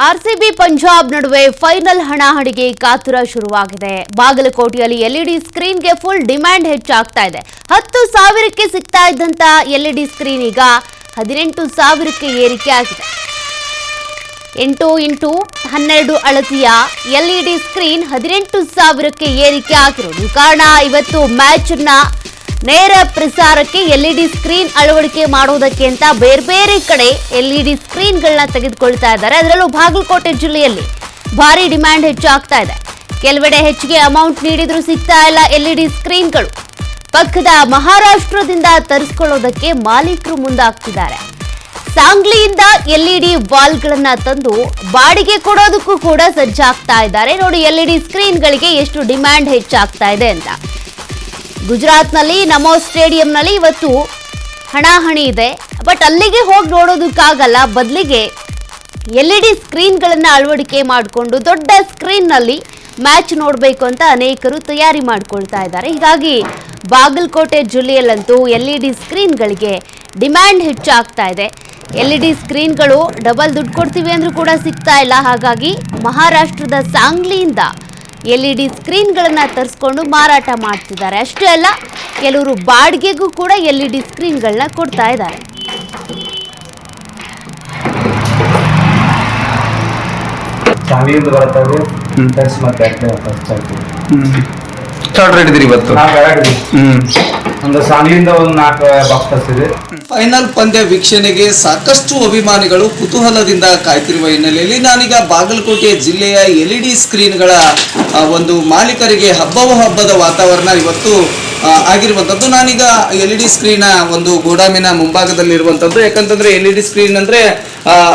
RCB Punjab ನಡುವೆ final ಹಣಾಹಣಿಗೆ ಕಾತುರ ಶುರುವಾಗಿದೆ. ಬಾಗಲಕೋಟೆಯಲ್ಲಿ ಎಲ್ಇಡಿ ಸ್ಕ್ರೀನ್ಗೆ ಫುಲ್ ಡಿಮ್ಯಾಂಡ್ ಹೆಚ್ಚಾಗ್ತಾ ಇದೆ. 10,000ಕ್ಕೆ ಸಿಗ್ತಾ ಇದ್ದಂತ ಎಲ್ಇಡಿ ಸ್ಕ್ರೀನ್ ಈಗ 18,000ಕ್ಕೆ ಏರಿಕೆ ಆಗಿದೆ. 8x12 ಅಳತೆಯ ಎಲ್ಇಡಿ ಸ್ಕ್ರೀನ್ 18,000ಕ್ಕೆ ಏರಿಕೆ ಆಗಿರೋದು ಕಾರಣ. ಇವತ್ತು ಮ್ಯಾಚ್ ನ ನೇರ ಪ್ರಸಾರಕ್ಕೆ ಎಲ್ಇಡಿ ಸ್ಕ್ರೀನ್ ಅಳವಡಿಕೆ ಮಾಡೋದಕ್ಕೆ ಅಂತ ಬೇರೆ ಬೇರೆ ಕಡೆ ಎಲ್ಇಡಿ ಸ್ಕ್ರೀನ್ಗಳನ್ನ ತೆಗೆದುಕೊಳ್ತಾ ಇದ್ದಾರೆ. ಅದರಲ್ಲೂ ಬಾಗಲಕೋಟೆ ಜಿಲ್ಲೆಯಲ್ಲಿ ಭಾರಿ ಡಿಮ್ಯಾಂಡ್ ಹೆಚ್ಚಾಗ್ತಾ ಇದೆ. ಕೆಲವೆಡೆ ಹೆಚ್ಚಿಗೆ ಅಮೌಂಟ್ ನೀಡಿದ್ರೂ ಸಿಗ್ತಾ ಇಲ್ಲ ಎಲ್ಇಡಿ ಸ್ಕ್ರೀನ್ಗಳು. ಪಕ್ಕದ ಮಹಾರಾಷ್ಟ್ರದಿಂದ ತರಿಸ್ಕೊಳ್ಳೋದಕ್ಕೆ ಮಾಲೀಕರು ಮುಂದಾಗ್ತಿದ್ದಾರೆ. ಸಾಂಗ್ಲಿಯಿಂದ ಎಲ್ಇಡಿ ವಾಲ್ಗಳನ್ನ ತಂದು ಬಾಡಿಗೆ ಕೊಡೋದಕ್ಕೂ ಕೂಡ ಸಜ್ಜಾಗ್ತಾ ಇದ್ದಾರೆ. ನೋಡಿ ಎಲ್ಇಡಿ ಸ್ಕ್ರೀನ್ಗಳಿಗೆ ಎಷ್ಟು ಡಿಮ್ಯಾಂಡ್ ಹೆಚ್ಚಾಗ್ತಾ ಇದೆ ಅಂತ. ಗುಜರಾತ್ನಲ್ಲಿ ನಮೋ ಸ್ಟೇಡಿಯಂನಲ್ಲಿ ಇವತ್ತು ಹಣಾಹಣಿ ಇದೆ. ಬಟ್ ಅಲ್ಲಿಗೆ ಹೋಗಿ ನೋಡೋದಕ್ಕಾಗಲ್ಲ. ಬದಲಿಗೆ ಎಲ್ಇಡಿ ಸ್ಕ್ರೀನ್ಗಳನ್ನು ಅಳವಡಿಕೆ ಮಾಡಿಕೊಂಡು ದೊಡ್ಡ ಸ್ಕ್ರೀನ್ನಲ್ಲಿ ಮ್ಯಾಚ್ ನೋಡಬೇಕು ಅಂತ ಅನೇಕರು ತಯಾರಿ ಮಾಡಿಕೊಳ್ತಾ ಇದ್ದಾರೆ. ಹೀಗಾಗಿ ಬಾಗಲಕೋಟೆ ಜಿಲ್ಲೆಯಲ್ಲಂತೂ ಎಲ್ಇಡಿ ಸ್ಕ್ರೀನ್ಗಳಿಗೆ ಡಿಮ್ಯಾಂಡ್ ಹೆಚ್ಚಾಗ್ತಾ ಇದೆ. ಎಲ್ಇಡಿ ಸ್ಕ್ರೀನ್ಗಳು ಡಬಲ್ ದುಡ್ಡು ಕೊಡ್ತೀವಿ ಅಂದ್ರೂ ಕೂಡ ಸಿಗ್ತಾ ಇಲ್ಲ. ಹಾಗಾಗಿ ಮಹಾರಾಷ್ಟ್ರದ ಸಾಂಗ್ಲಿಯಿಂದ ಎಲ್ಇಡಿ ಸ್ಕ್ರೀನ್ಗಳನ್ನು ತರಿಸ್ಕೊಂಡು ಮಾರಾಟ ಮಾಡ್ತಿದ್ದಾರೆ. ಅಷ್ಟೇ ಅಲ್ಲ, ಕೆಲವರು ಬಾಡಿಗೆಗೂ ಕೂಡ ಎಲ್ಇಡಿ ಸ್ಕ್ರೀನ್ಗಳನ್ನ ಕೊಡ್ತಾ ಇದ್ದಾರೆ. ಸಾಂಗ್ಲಿಂದ ಒಂದು 4 ಬಾಕ್ಸ್ ತರಿಸಿದೆ. ಫೈನಲ್ ಪಂದ್ಯ ವೀಕ್ಷಣೆಗೆ ಸಾಕಷ್ಟು ಅಭಿಮಾನಿಗಳು ಕುತೂಹಲದಿಂದ ಕಾಯ್ತಿರುವ ಹಿನ್ನೆಲೆಯಲ್ಲಿ ನಾನೀಗ ಬಾಗಲಕೋಟೆ ಜಿಲ್ಲೆಯ ಎಲ್ಇಡಿ ಸ್ಕ್ರೀನ್ಗಳ ಒಂದು ಮಾಲೀಕರಿಗೆ ಹಬ್ಬದ ವಾತಾವರಣ ಇವತ್ತು ಆಗಿರುವಂಥದ್ದು. ನಾನೀಗ ಎಲ್ಇಡಿ ಸ್ಕ್ರೀನ್ ಒಂದು ಗೋಡಾಮಿನ ಮುಂಭಾಗದಲ್ಲಿರುವಂಥದ್ದು. ಯಾಕಂತಂದ್ರೆ ಎಲ್ಇಡಿ ಸ್ಕ್ರೀನ್ ಅಂದ್ರೆ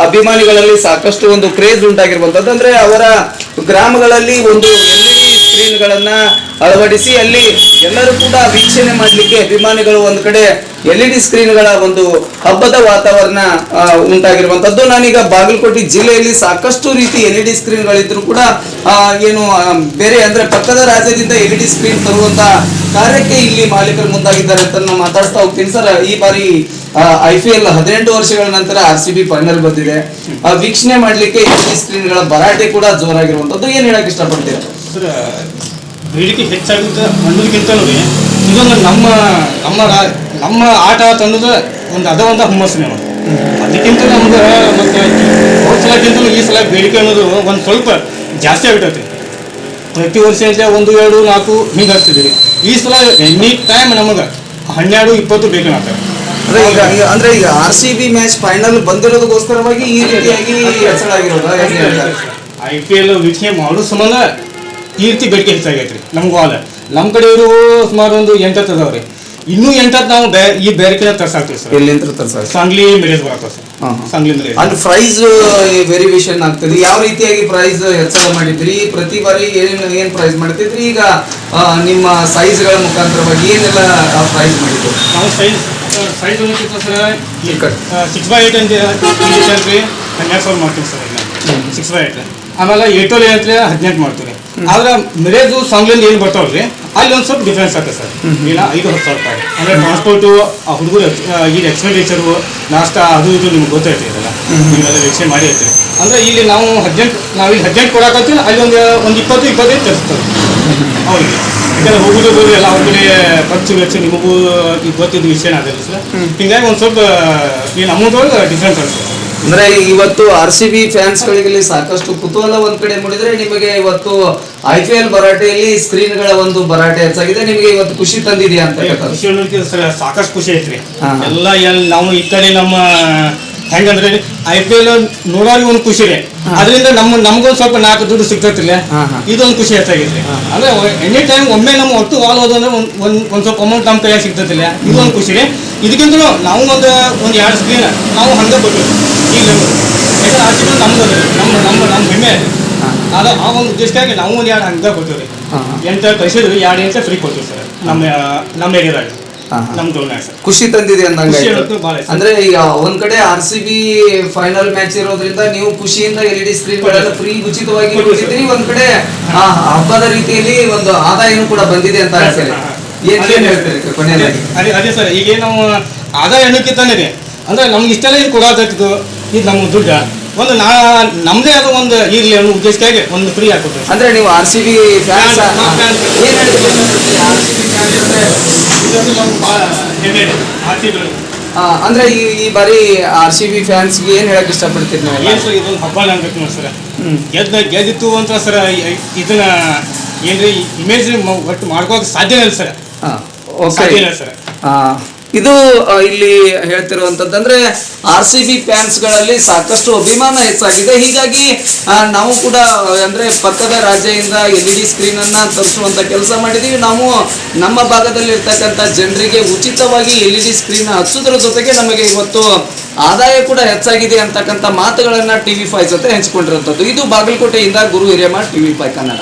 ಅಭಿಮಾನಿಗಳಲ್ಲಿ ಸಾಕಷ್ಟು ಒಂದು ಕ್ರೇಜ್ ಉಂಟಾಗಿರುವಂಥದ್ದು. ಅಂದ್ರೆ ಅವರ ಗ್ರಾಮಗಳಲ್ಲಿ ಒಂದು ಎಲ್ಇಡಿ ಸ್ಕ್ರೀನ್ಗಳನ್ನ ಅಳವಡಿಸಿ ಅಲ್ಲಿ ಎಲ್ಲರೂ ಕೂಡ ವೀಕ್ಷಣೆ ಮಾಡಲಿಕ್ಕೆ ಅಭಿಮಾನಿಗಳು ಒಂದು ಕಡೆ ಎಲ್ಇಡಿ ಸ್ಕ್ರೀನ್ಗಳ ಒಂದು ಹಬ್ಬದ ವಾತಾವರಣ ಉಂಟಾಗಿರುವಂತದ್ದು. ನಾನೀಗ ಬಾಗಲಕೋಟೆ ಜಿಲ್ಲೆಯಲ್ಲಿ ಸಾಕಷ್ಟು ರೀತಿ ಎಲ್ಇಡಿ ಸ್ಕ್ರೀನ್ಗಳಿದ್ರು ಕೂಡ ಏನು ಬೇರೆ ಅಂದ್ರೆ ಪಕ್ಕದ ರಾಜ್ಯದಿಂದ ಎಲ್ಇಡಿ ಸ್ಕ್ರೀನ್ ತರುವಂತ ಕಾರ್ಯಕ್ಕೆ ಇಲ್ಲಿ ಮಾಲೀಕರು ಮುಂದಾಗಿದ್ದಾರೆ ಅಂತ ನಾನು ಮಾತಾಡ್ತಾ ಹೋಗ್ತೀನಿ. ಸರ್, ಈ ಬಾರಿ IPL 18 ವರ್ಷಗಳ ನಂತರ ಆರ್ಸಿಬಿ ಫೈನಲ್ ಬಂದಿದೆ. ವೀಕ್ಷಣೆ ಮಾಡ್ಲಿಕ್ಕೆ ಎಲ್ಇಡಿ ಸ್ಕ್ರೀನ್ಗಳ ಭರಾಟೆ ಕೂಡ ಜೋರಾಗಿರುವಂತದ್ದು. ಏನ್ ಹೇಳಕ್ ಇಷ್ಟಪಡ್ತೀರಾ ಸರ್? ಬೇಡಿಕೆ ಹೆಚ್ಚಾಗುತ್ತೆ ಅನ್ನೋದಕ್ಕಿಂತ ನೋಡಿ, ಇದೊಂದು ನಮ್ಮ ಆಟ ಅನ್ನೋದು ಒಂದು ಹುಮ್ಮಸ್ಸು ನಾವು. ಅದಕ್ಕಿಂತ ನಮ್ಗೆ ಮತ್ತೆ ಹೋದ ಸಲಕ್ಕಿಂತಲೂ ಈ ಸಲ ಬೇಡಿಕೆ ಅನ್ನೋದು ಒಂದು ಸ್ವಲ್ಪ ಜಾಸ್ತಿ ಆಗ್ಬಿಟ್ಟೈತಿ. ಪ್ರತಿ ವರ್ಷ 1, 2, 4 ಹಿಂಗೆ ಹಚ್ತಿದ್ದೀವಿ. ಈ ಸಲ ಎನಿ ಟೈಮ್ ನಮಗೆ 12, 20 ಬೇಕಾಗ್ತವೆ. ಅಂದ್ರೆ ಈಗ RCB ಮ್ಯಾಚ್ ಫೈನಲ್ ಬಂದಿರೋದಕ್ಕೋಸ್ಕರವಾಗಿ ಈ ರೀತಿಯಾಗಿ ಹೆಚ್ಚಳ ಆಗಿರೋದು. IPL ವೀಕ್ಷಣೆ ಮಾಡೋ ಸಂಬಂಧ ಈ ರೀತಿ ಬೇಡಿಕೆ ಹೆಚ್ಚಾಗೈತ್ರಿ. ನಮ್ಗೆ ನಮ್ಮ ಕಡೆಯವರು ಸುಮಾರು ಒಂದು 8 ಅದಾವ್ರಿ. ಇನ್ನೂ 8 ನಾವು ಈ ಬೇಡಿಕೆನ ತರ್ಸಾಕ್ತೀವಿ ಸರ್. ಎಲ್ಲಿಂದ ತರ್ಸಾಕ್ತೀವಿ? ಸಾಂಗ್ಲಿ ಮೆರೇಜ್ ಬರತ್ತ ಸರ್. ಸಾಂಗ್ಲಿ ಮೆರೇಜ್ ಅಲ್ಲಿ ಪ್ರೈಸ್ ವೇರಿಯೇಷನ್ ಆಗ್ತದೆ. ಯಾವ ರೀತಿಯಾಗಿ ಪ್ರೈಸ್ ಹೆಚ್ಚಳ ಮಾಡಿದ್ರಿ? ಪ್ರತಿ ಬಾರಿ ಏನ್ ಪ್ರೈಸ್ ಮಾಡ್ತಿದ್ರಿ? ಈಗ ನಿಮ್ಮ ಸೈಜ್ಗಳ ಮುಖಾಂತರವಾಗಿ ಏನೆಲ್ಲ ಪ್ರೈಸ್ ಮಾಡಿದ್ರು? ನಾವು ಸೈಜ್ ಒಂದಿತ್ತು ಸರ್. 6x8 ಅಂತ ರೀ 12,000 ಮಾಡ್ತೀವಿ ಸರ್. 6x8 ಆಮೇಲೆ 8 ಅಂತ 18 ಮಾಡ್ತೀವಿ. ಆದ್ರೆ ಮೆರೇಜು ಸಾಂಗ್ಲಿಂದ ಏನು ಬರ್ತಾವ್ರಿ ಅಲ್ಲಿ ಒಂದು ಸ್ವಲ್ಪ ಡಿಫ್ರೆನ್ಸ್ ಆಗ್ತದೆ ಸರ್. ಈಗ 5-10,000 ರೂಪಾಯಿ ಅಂದರೆ ಟ್ರಾನ್ಸ್ಪೋರ್ಟು, ಆ ಹುಡುಗರು ಈಗ ಎಕ್ಸ್ಪೆಂಡಿಚರು, ನಾಷ್ಟ ಅದು ಇದು ನಿಮ್ಗೆ ಗೊತ್ತೈತಿ. ಇದೆಲ್ಲ ನೀವೆಲ್ಲ ವೀಕ್ಷಣೆ ಮಾಡಿ ಇರ್ತೀವಿ. ಅಂದರೆ ಇಲ್ಲಿ ನಾವು 18 ಕೊಡಾಕತ್ತೀವಿ. ಅಲ್ಲಿ ಒಂದು 20-25 ತರಿಸ್ತಾರೆ ಅವ್ರಿಗೆ. ಯಾಕಂದ್ರೆ ಹೋಗೋದು ಎಲ್ಲ ಅವ್ರಿಗೆ ಖರ್ಚು ವೆಚ್ಚ ನಿಮಗೂ ಈಗ ಗೊತ್ತಿದ್ದು ವಿಷಯ ಆಗಲ್ಲ ಸರ್. ಹೀಗಾಗಿ ಒಂದು ಸ್ವಲ್ಪ ಏನು ಅಮೌಂಟ್ ಒಳಗೆ ಡಿಫ್ರೆನ್ಸ್ ಆಗ್ತದೆ. ಅಂದ್ರೆ ಇವತ್ತು RCB ಫ್ಯಾನ್ಸ್ ಗಳಿಗೆ ಸಾಕಷ್ಟು ಕುತೂಹಲ ಒಂದ್ ಕಡೆ ಮೂಡಿದ್ರೆ, ನಿಮಗೆ ಇವತ್ತು IPL ಭರಾಟೆಯಲ್ಲಿ ಸ್ಕ್ರೀನ್ಗಳ ಒಂದು ಭರಾಟೆ ಹೆಚ್ಚಾಗಿದೆ. ನಿಮಗೆ ಇವತ್ತು ಖುಷಿ ತಂದಿದೆಯಾ ಅಂತ? ಖುಷಿ ಅನ್ನೋದಕ್ಕೆ ಸರ್ ಸಾಕಷ್ಟು ಖುಷಿ ಐತ್ರಿ. ಎಲ್ಲ ನಾವು ಈ ಕಡೆ ನಮ್ಮ ಹೆಂಗಂದ್ರೆ IPL ನೋಡೋರಿಗೆ ಒಂದು ಖುಷಿ ರೀ. ಅದರಿಂದ ನಮಗೊಂದು ಸ್ವಲ್ಪ 4 ದುಡ್ಡು ಸಿಗ್ತೈತಿಲ್ಲ, ಇದೊಂದು ಖುಷಿ ಹೆಚ್ಚಾಗೈತ್ರಿ. ಅಂದ್ರೆ ಎನಿ ಟೈಮ್ ಒಮ್ಮೆ ನಮ್ಮ ಒಟ್ಟು ವಾಲ್ ಹೋದಂದ್ರೆ ಒಂದ್ ಸ್ವಲ್ಪ ಅಮೌಂಟ್ ನಮ್ಮ ಕೈಯಾಗ ಸಿಗ್ತೈತಿಲ್ಲ, ಇದೊಂದು ಖುಷಿ ರೀ. ಇದಕ್ಕಿಂತ ನಾವು ಒಂದು 2 ಸ್ಕ್ರೀನ್ ನಾವು ಹಂಗೆ ಕೊಟ್ಟಿವಿ. ಈಗ RCB ನಮ್ದು ನಮ್ಮ ಹೆಮ್ಮೆ ಅದ ಆ ಒಂದು ಉದ್ದೇಶಕ್ಕಾಗಿ ನಾವು ಒಂದು 2 ಹಂಗೆ ಕೊಡ್ತೀವಿ ರೀ. ಎಂತ ಕಳಿಸಿದ್ವಿ 2 ಇಂಚ ಫ್ರೀ ಕೊಡ್ತೀವಿ ಸರ್ ನಮ್ಮ ಏರಿಯಾದಾಗ. ಖುಷಿ ತಂದಿದೆ ಅಂದಂಗ. ಅಂದ್ರೆ ಈಗ ಒಂದ್ ಕಡೆ RCB ಫೈನಲ್ ಮ್ಯಾಚ್ ಇರೋದ್ರಿಂದ ನೀವು ಖುಷಿಯಿಂದ ಎಲ್ಇಡಿ ಸ್ಕ್ರೀನ್ ಗಳೆಲ್ಲ ಫ್ರೀ ಉಚಿತವಾಗಿ ಕೊಡ್ತಿದ್ರಿ. ಒಂದ್ ಕಡೆ ಹಬ್ಬದ ರೀತಿಯಲ್ಲಿ ಒಂದು ಆದಾಯನೂ ಕೂಡ ಬಂದಿದೆ ಅಂತ ಹೇಳ್ತಾರೆ. ಏನ್ ಹೇಳ್ತೀರಿ? ಅದೇ ಸರ್, ಈಗ ನಾವು ಆದಾಯ ಅನ್ನೋಕ್ಕಿಂತಾನೆ ರೀ ಅಂದ್ರೆ ನಮ್ಗೆ ಇಷ್ಟೆಲ್ಲ ಇದು ಕೊಡೋದಿತ್ತು, ಇದು ನಮ್ಮ ದುಡ್ಡು ಒಂದು ನಮ್ದೇ ಆದ ಒಂದು ಇರ್ಲಿ ಅನ್ನೋ ಉದ್ದೇಶಕ್ಕಾಗಿ ಒಂದು ಫ್ರೀ ಹಾಕೊಡ್ತೀವಿ. ಅಂದ್ರೆ ನೀವು RCB ಫ್ಯಾನ್ಸ್ ಅಂದ್ರೆ ಈ ಬಾರಿ RCB ಫ್ಯಾನ್ಸ್ಗೆ ಏನ್ ಹೇಳಕ್ ಇಷ್ಟಪಡ್ತೀರಿ ನೀವು? ಏನ್ ಸರ್ ಇದೊಂದು ಹಬ್ಬ ಅನ್ಬೇಕು ನೋಡಿ ಸರ್. ಗೆದ್ದಿತ್ತು ಅಂತ ಸರ್ ಇದನ್ನ ಏನ್ರಿ ಇಮೇಜ್ ಒಟ್ಟು ಮಾಡ್ಕೋಕ್ ಸಾಧ್ಯನೇ ಇಲ್ಲ ಸರ್. ಸಾಧ್ಯ ಇಲ್ಲ ಸರ್. ಇದು ಇಲ್ಲಿ ಹೇಳ್ತಿರುವಂತದ್ದು ಅಂದ್ರೆ RCB ಫ್ಯಾನ್ಸ್ಗಳಲ್ಲಿ ಸಾಕಷ್ಟು ಅಭಿಮಾನ ಹೆಚ್ಚಾಗಿದೆ. ಹೀಗಾಗಿ ನಾವು ಕೂಡ ಅಂದ್ರೆ ಪಕ್ಕದ ರಾಜ್ಯದಿಂದ LED ಸ್ಕ್ರೀನ್ ಅನ್ನ ತರಿಸುವಂತ ಕೆಲಸ ಮಾಡಿದೀವಿ. ನಾವು ನಮ್ಮ ಭಾಗದಲ್ಲಿ ಇರ್ತಕ್ಕಂಥ ಜನರಿಗೆ ಉಚಿತವಾಗಿ LED ಸ್ಕ್ರೀನ್ ಹಚ್ಚೋದ್ರ ಜೊತೆಗೆ ನಮಗೆ ಇವತ್ತು ಆದಾಯ ಕೂಡ ಹೆಚ್ಚಾಗಿದೆ ಅಂತಕ್ಕಂಥ ಮಾತುಗಳನ್ನ TV5 ಜೊತೆ ಹಂಚಿಕೊಂಡಿರುವಂತದ್ದು. ಇದು ಬಾಗಲಕೋಟೆಯಿಂದ ಗುರು ಹಿರೇಮಠ, TV5 ಕನ್ನಡ.